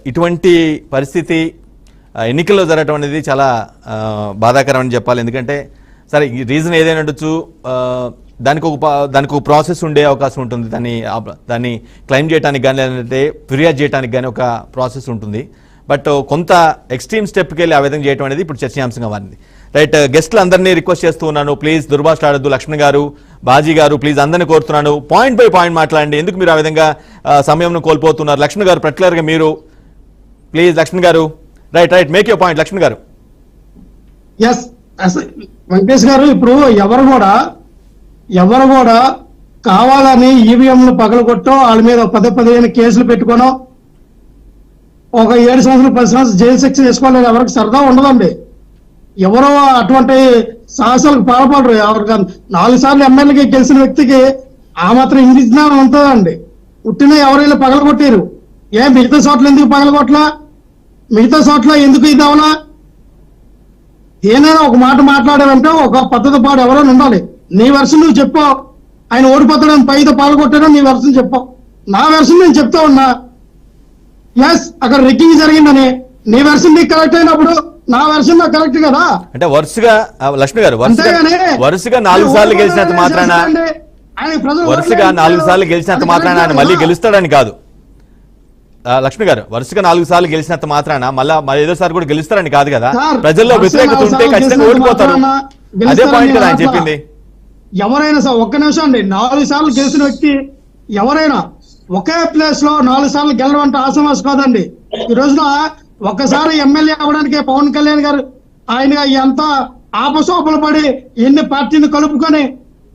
ఇటువంటి పరిస్థితి ఎన్నికల్లో జరగటం అనేది చాలా బాధాకరం అని చెప్పాలి. ఎందుకంటే సరే ఈ రీజన్ ఏదైనా ఉండొచ్చు, దానికి ఒక ప్రాసెస్ ఉండే అవకాశం ఉంటుంది. దాన్ని క్లెయిమ్ చేయడానికి కానీ లేదంటే ఫిర్యాదు చేయడానికి కానీ ఒక ప్రాసెస్ ఉంటుంది. బట్ కొంత ఎక్స్ట్రీమ్ స్టెప్కి వెళ్ళి ఆ విధంగా చేయడం అనేది ఇప్పుడు చర్చనీయాంశంగా మారింది. రైట్, గెస్ట్లు అందరినీ రిక్వెస్ట్ చేస్తూ ఉన్నాను, ప్లీజ్ దుర్భాషలాడద్దు. లక్ష్మణ్ గారు, బాజీ గారు, ప్లీజ్ అందరినీ కోరుతున్నాను, పాయింట్ బై పాయింట్ మాట్లాడండి. ఎందుకు మీరు ఆ విధంగా సమయం కోల్పోతున్నారు? లక్ష్మణ్ గారు పర్టికులర్గా మీరు ప్లీజ్. లక్ష్మణ్ గారు, right right make your point. Laxman గారు. ఎస్ వెంకటేష్ గారు, ఇప్పుడు ఎవరు కూడా కావాలని ఈవీఎంలు పగలగొట్టో వాళ్ళ మీద 10-15 కేసులు పెట్టుకోనో ఒక 7 సంవత్సరాలు 10 సంవత్సరాలు జైలు శిక్ష చేసుకోలేదు. ఎవరికి సరదా ఉండదండి. ఎవరో అటువంటి సాహసాలకు పాల్పడరు. ఎవరికి 4 సార్లు ఎమ్మెల్యేకి గెలిచిన వ్యక్తికి ఆ మాత్రం ఇంగ్లీష్ జ్ఞానం ఉంటుందండి. పుట్టిన ఎవరైనా పగలగొట్టారు, మిగతా చోట్ల ఎందుకు పగలగొట్టలా? మిగతా చోట్ల ఎందుకు ఇది అవలా? ఏనైనా ఒక మాట మాట్లాడారంటే ఒక పద్ధతి పాడు ఎవరైనా ఉండాలి. నీ వెర్షన్ నువ్వు చెప్పావు, ఆయన ఓడిపోతాడని పైతో పాల్గొట్టాడో నీ వెర్షన్ చెప్పావు. నా వెర్షన్ నేను చెప్తా ఉన్నా. ఎస్, అక్కడ రిగ్గింగ్ జరిగిందని నీ వెర్షన్ నీకు కరెక్ట్ అయినప్పుడు నా వెర్షన్ నాకు కరెక్ట్ కదా. అంటే వరుసగా లక్ష్మి గారు వరుసగా 4 సార్లు గెలిచినంత మాత్రాన ఆయన మళ్ళీ గెలుస్తాడని కాదు. లక్ష్మి గారు, వరుసగా 4 సార్లు గెలిచినంత మాత్రాన మళ్ళీ ఏదోసారి కూడా గెలుస్తారని కాదు కదా. ప్రజల్లో వ్యతిరేకత ఉంటే ఖచ్చితంగా ఓడిపోతారు. అదే పాయింట్ ఆయన చెప్పింది. ఎవరైనా సార్ ఒక్క నిమిషం అండి, 4 సార్లు గెలిచిన వ్యక్తి ఎవరైనా ఒకే ప్లేస్ లో 4 సార్లు గెలవడం అంటే ఆసమాస్ కాదండి. ఈ రోజున ఒక్కసారి ఎమ్మెల్యే అవడానికి పవన్ కళ్యాణ్ గారు ఆయన ఎంత ఆపసోపలు పడి ఎన్ని పార్టీని కలుపుకొని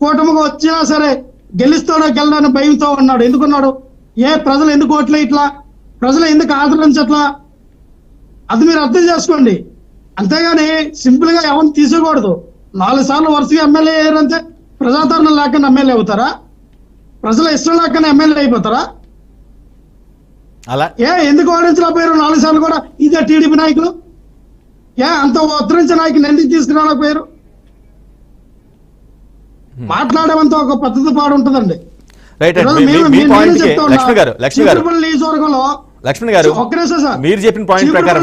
కూటమిగా వచ్చినా సరే గెలుస్తాడో గెలడని భయంతో ఉన్నాడు. ఎందుకున్నాడు? ప్రజలు ఎందుకు ఓట్లే ఇట్లా, ప్రజలు ఎందుకు ఆదరించట్లా, అది మీరు అర్థం చేసుకోండి. అంతేగాని సింపుల్ గా ఎవరిని తీసుకోకూడదు. 4 సార్లు వరుసగా ఎమ్మెల్యే అయ్యారంటే ప్రజాదరణ లేకుండా ఎమ్మెల్యే అవుతారా? ప్రజల ఇష్టం లేకుండా ఎమ్మెల్యే అయిపోతారా? అలా ఎందుకు ఓడించలేకపోయారు 4 సార్లు కూడా? ఇదే టీడీపీ నాయకులు అంత ఉత్తరించే నాయకులు ఎందుకు తీసుకురాలేకపోయారు? మాట్లాడేమంత ఒక పద్ధతి పాడు ఉంటుందండి.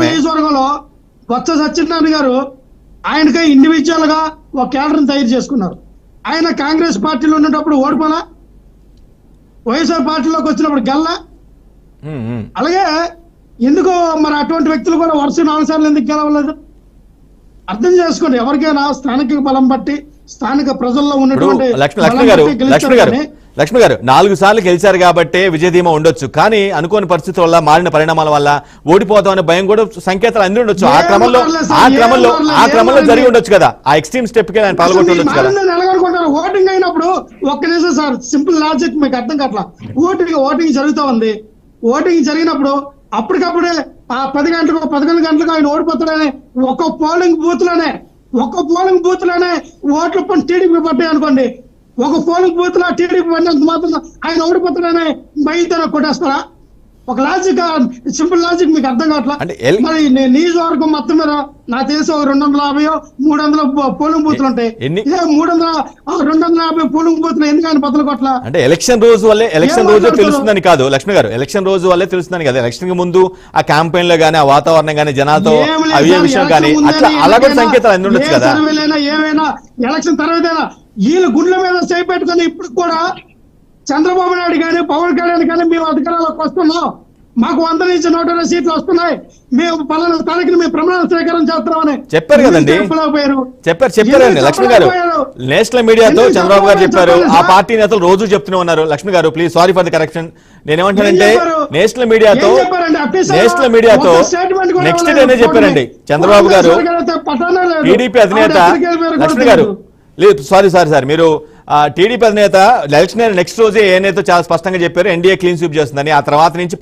నియోజకవర్గంలో బొత్స సత్యనారాయణ గారు ఆయనకి ఇండివిజువల్ గా ఒక క్యాడర్ తయారు చేసుకున్నారు. ఆయన కాంగ్రెస్ పార్టీలో ఉన్నప్పుడు ఓడిపోలా, వైఎస్ఆర్ పార్టీలోకి వచ్చినప్పుడు గెల్లా. అలాగే ఎందుకు మరి అటువంటి వ్యక్తులు కూడా వరుస 4 సార్లు ఎందుకు గెలవలేదు? అర్థం చేసుకోండి. ఎవరికైనా స్థానిక బలం బట్టి స్థానిక ప్రజల్లో ఉన్నటువంటి లక్ష్మి గారు 4 సార్లు గెలిచారు కాబట్టి విజయధీమా ఉండొచ్చు. కానీ అనుకోని పరిస్థితుల వల్ల, మారిన పరిణామాల వల్ల ఓడిపోతామనే భయం కూడా సంకేతాలు అంది ఉండొచ్చు. ఆ క్రమంలో జరిగి ఉండొచ్చు కదా. ఆ ఎక్స్ట్రీమ్ స్టెప్ కి ఆయన పాల్గొంటుండొచ్చు కదా. ఓటింగ్ అయినప్పుడు ఒక్క నిమిషం సార్, సింపుల్ లాజిక్ మీకు అర్థం కావట్లా. ఓటింగ్ జరుగుతూ ఉంది. ఓటింగ్ జరిగినప్పుడు అప్పటికప్పుడే 10 గంటలకు 11 గంటలకు ఆయన ఓడిపోతాడని ఒక్క పోలింగ్ బూత్ లోనే ఓట్లు టీడీపీ పడ్డాయి అనుకోండి. ఒక పోలింగ్ బూత్ లో టీడీపీ పడినంత మాత్రం ఆయన ఓడిపోతాడని బయట కొట్టేస్తారా? ఒక లాజిక్, సింపుల్ లాజిక్ మీకు అర్థం కావట్లా. మరి నియోజకవర్గం మొత్తం మీద నాకు తెలిసి 250-300 పోలింగ్ బూత్లు ఉంటాయి. 250 పోలింగ్ బూత్లు ఎందుకు ఆయన బదులు కొట్ల? అంటే ఎలక్షన్ రోజు తెలుస్తుందని కాదు లక్ష్మి గారు, ఎలక్షన్ రోజు వల్లే తెలుస్తుందని కదా. ఎలక్షన్ కి ముందు ఆ క్యాంపెయిన్ లో గానీ, ఆ వాతావరణం గానీ, జనాలతో అయ్యే విషయం కానీ అలా కూడా సంకేతాలు అంది ఉండొచ్చు కదా. ఏమైనా ఎలక్షన్ తర్వాతైనా వీళ్ళు గుండెల మీద చేయి పెట్టుకుని ఇప్పుడు కూడా చంద్రబాబు నాయుడు కానీ, పవన్ కళ్యాణ్ కానీ మేము అధికారంలోకి వస్తున్నాం, మాకు 100 నుంచి 120 సీట్లు వస్తున్నాయి, మేము పలానా స్థానిక మేము ప్రమాణ స్వీకారం చేస్తున్నామని చెప్పారు కదండి. చెప్పారండి లక్ష్మి గారు. నేషనల్ మీడియాతో చంద్రబాబు గారు చెప్పారు. ఆ పార్టీ నేతలు రోజు చెప్తూనే ఉన్నారు. లక్ష్మి గారు please, sorry for the correction. నేనేమంటానంటే నేషనల్ మీడియాతో నెక్స్ట్ డేనే చెప్పారండి చంద్రబాబు గారు. టీడీపీ అధినేత లక్ష్మి గారు లేదు, సారీ మీరు టీడీపీ అధినేత ఎలక్షన్ నెక్స్ట్ రోజే ఏనైతే చాలా స్పష్టంగా చెప్పారు ఎన్డీఏ క్లీన్ స్వీప్ చేస్తుందని. ఆ తర్వాత నుంచి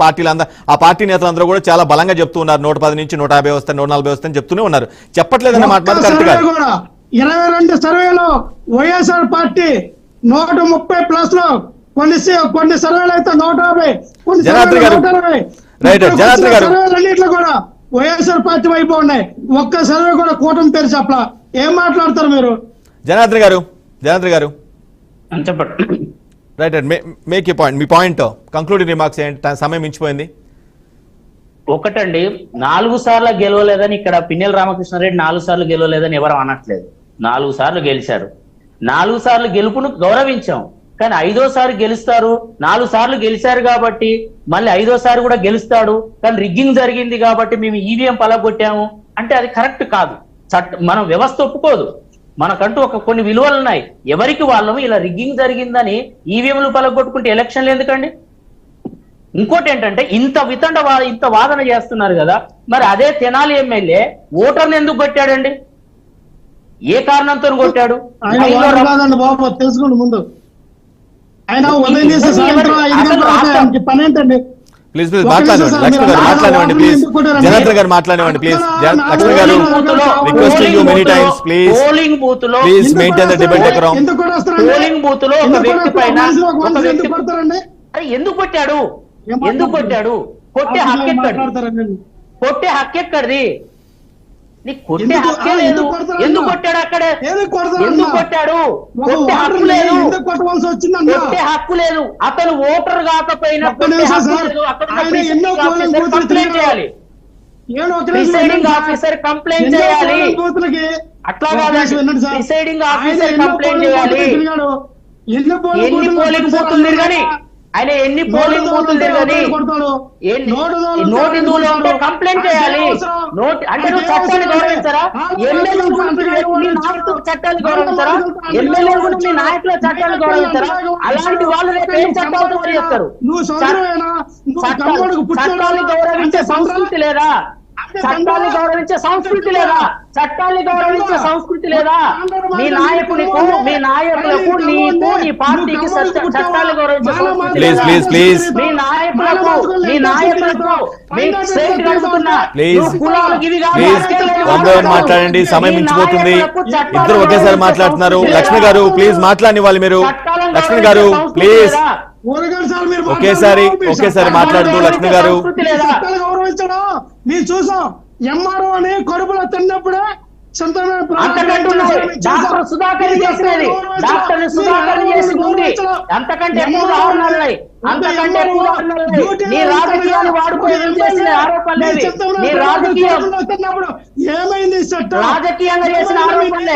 ఆ పార్టీ నేతలందరూ కూడా చాలా బలంగా చెప్తూ ఉన్నారు. 110 నుంచి 150 వస్తాయి, 140 వస్తాయని చెప్తూనే ఉన్నారు. చెప్పట్లేదన్న మాట కరెక్ట్ కాదు. 22 సర్వేలో వైఎస్ఆర్ పార్టీ 130+ లో, కొన్ని సర్వేలు అయితే 150, జనార్దన్ గారు సర్వేలన్నింటిలో కూడా వైఎస్ఆర్ పార్టీ వైపు ఉన్నాయి. ఒక్క సర్వే కూడా కూటమి పేరు చెప్పలా. ఏం మాట్లాడతారు మీరు? జనార్దన్ గారు right, make a point. Me point concluding remarks ఏంటి? సమయం మించిపోయింది. ఒకటండి, 4 సార్లు గెలవలేదని ఇక్కడ పిన్నెల రామకృష్ణారెడ్డి 4 సార్లు గెలవలేదని ఎవరు అనట్లేదు. 4 సార్లు గెలిచారు. 4 సార్లు గెలుపును గౌరవించాం. కానీ 5వ సారి గెలుస్తారు. 4 సార్లు గెలిచారు కాబట్టి మళ్ళీ 5వ సారి కూడా గెలుస్తాడు. కానీ రిగ్గింగ్ జరిగింది కాబట్టి మేము ఈవీఎం పలగొట్టాము అంటే అది కరెక్ట్ కాదు. మనం వ్యవస్థ ఒప్పుకోదు. మనకంటూ కొన్ని విలువలు ఉన్నాయి. ఎవరికి వాళ్ళము ఇలా రిగ్గింగ్ జరిగిందని ఈవీఎంలు పలగొట్టుకుంటే ఎలక్షన్లు ఎందుకండి? ఇంకోటి ఏంటంటే ఇంత వాదన చేస్తున్నారు కదా, మరి అదే తెనాలి ఎమ్మెల్యే ఓటర్ని ఎందుకు కొట్టాడండి? ఏ కారణంతో కొట్టాడు? ఆయన వాడు కాదండి బాబు, తెలుసుకోండి ముందు. ఆయన ఉదయం చేసే సాయంత్రం 5 గంటల వరకు ఆయనకి పని ఏంటండి? ప్లీజ్ మాట్లాడండి లక్ష్మి గారు, మాట్లాడండి ప్లీజ్. జనార్దన్ గారు మాట్లాడండి ప్లీజ్. లక్ష్మి గారు requesting you many times please. Polling booth లో please maintain the debate decorum. ఎందుకు కొడతారండి? పోలింగ్ బూత్ లో ఒక వ్యక్తి పైన ఎందుకు కొడతారండి? ఎందుకు కొట్టాడు? కొట్టే హక్కు ఎక్కడిది? కొట్టే హక్కు ఎక్కడిది? నీకు కొట్టే హక్కే లేదు. ఎందుకు కొట్టాడు? అక్కడే ఎందుకు కొట్టాడు? కొట్టే హక్కు లేదు. కొట్టే హక్కు లేదు. అతను ఓటర్ కాకపోయినా కొట్టే హక్కు లేదు. అక్కడ కంప్లైంట్ చేయాలి. ప్రిసైడింగ్ ఆఫీసర్ కంప్లైంట్ చేయాలి. అట్లా కాదండి, ప్రిసైడింగ్ ఆఫీసర్ కంప్లైంట్ చేయాలి. ఎన్ని పోలింగ్ బూతులు తిరగని ఆయన, ఎన్ని పోలింగ్ బూతులు తిరగని నోటి దూలో ఉంటే కంప్లైంట్ చేయాలి. అంటే నువ్వు చట్టాన్ని గౌరవించరా? ఎమ్మెల్యే చట్టాన్ని గౌరవించరా? ఎమ్మెల్యే మీ నాయకుల చట్టాన్ని గౌరవించరా? అలాంటి వాళ్ళు రేపు ఏం చట్టాలు చేస్తారు? చట్టాన్ని గౌరవించే సంస్కృతి లేదా? చట్టాన్ని గౌరవించే సంస్కృతి లేదా? చట్టాన్ని గౌరవించే సంస్కృతి లేదా? మీ నాయకులకు నీకు నీ పార్టీకి చట్టాన్ని గౌరవించే సంస్కృతి లేదా? మీ నాయకులకు స్ట్రైట్ కడుగుతున్నా కులాలకు ఇవి మాట్లాడండి. సమయం మించిపోతుంది. ఇద్దరు ఒకేసారి మాట్లాడుతున్నారు. లక్ష్మి గారు ప్లీజ్ మాట్లాడని వాళ్ళు మీరు. లక్ష్మి గారు ప్లీజ్ ఒకేసారి మాట్లాడుతూ. లక్ష్మి గారు గౌరవించడం మీరు చూసాం. ఎంఆర్ఓ అని కడుపులో తిన్నప్పుడే డాక్టర్ సుధాకర్ చేసినది, డాక్టర్ సుధాకర్ చేసింది. అంతకంటే ఎక్కువ ఉదాహరణలు, అంతకంటే ఎక్కువ ఉదాహరణలు. నీ రాజకీయాలు వాడుకొని చేసిన ఆరోపణలేవి. నీ ఏమైంది? రాజకీయంగా చేసిన ఆరోపణలే.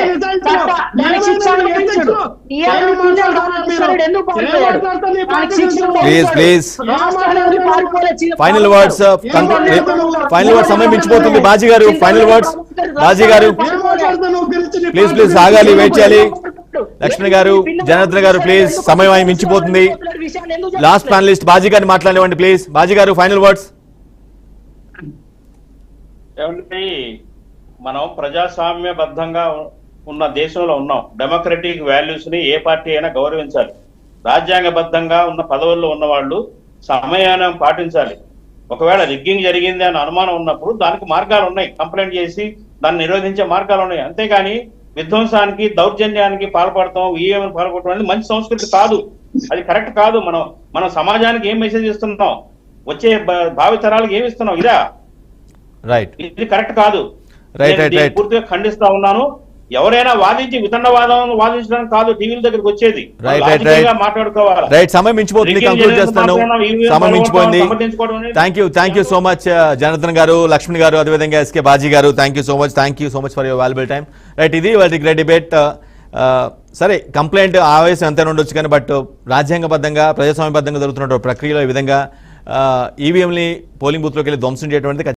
శిక్ష ఫైనల్ వర్డ్స్. సమయం మించిపోతుంది. బాజీ గారు ఫైనల్ వర్డ్స్. బాజీ గారు ప్లీజ్ ఆగాలి, వెయిట్ చేయాలి. లక్ష్మి గారు, జనార్దన్ గారు ప్లీజ్, సమయం మించిపోతుంది. లాస్ట్ ప్యానలిస్ట్ బాజీ గారిని మాట్లాడేవండి ప్లీజ్. బాజీ గారు ఫైనల్ వర్డ్స్. ఏమంటే మనం ప్రజాస్వామ్యబద్ధంగా ఉన్న దేశంలో ఉన్నాం. డెమోక్రటిక్ వాల్యూస్ ని ఏ పార్టీ అయినా గౌరవించాలి. రాజ్యాంగబద్ధంగా ఉన్న పదవుల్లో ఉన్న వాళ్ళు సమయాన్ని పాటించాలి. ఒకవేళ రిగ్గింగ్ జరిగింది అని అనుమానం ఉన్నప్పుడు దానికి మార్గాలు ఉన్నాయి. కంప్లైంట్ చేసి దాన్ని నిరోధించే మార్గాలు ఉన్నాయి. అంతేగాని విధ్వంసానికి, దౌర్జన్యానికి పాల్పడతాం, ఈవీఎం పాల్పడటం అనేది మంచి సంస్కృతి కాదు. అది కరెక్ట్ కాదు. మనం సమాజానికి ఏం మెసేజ్ ఇస్తున్నాం, వచ్చే భావి తరాలకు ఏమి ఇస్తున్నాం? ఇదా రైట్? ఇది కరెక్ట్ కాదు. రైట్. పూర్తిగా ఖండిస్తా ఉన్నాను. ఎవరైనా వాదించి వితండవాదం వాదించడానికి కాదు టీవీల దగ్గరికి వచ్చేది. మాట్లాడుకోవాలి. రైట్, సమయం మించిపోతుంది. కంక్లూడ్ చేస్తాను. సమయం మించిపోయింది. Thank you so much Janardhan గారు, లక్ష్మణ్ గారు, అదేవిధంగా ఎస్కే బాజీ గారు. Thank you so much for your valuable time. Right, ఇది వాటి గ్రేట్ డిబేట్. సరే, కంప్లైంట్ ఆవేశం ఎంతైనా ఉండొచ్చు కానీ బట్ రాజ్యాంగబద్ధంగా, ప్రజాస్వామ్యబద్ధంగా జరుగుతున్న ప్రక్రియలో ఈ విధంగా ఈవీఎంని పోలింగ్ బూత్లోకి వెళ్ళి ధ్వంసం చేయడం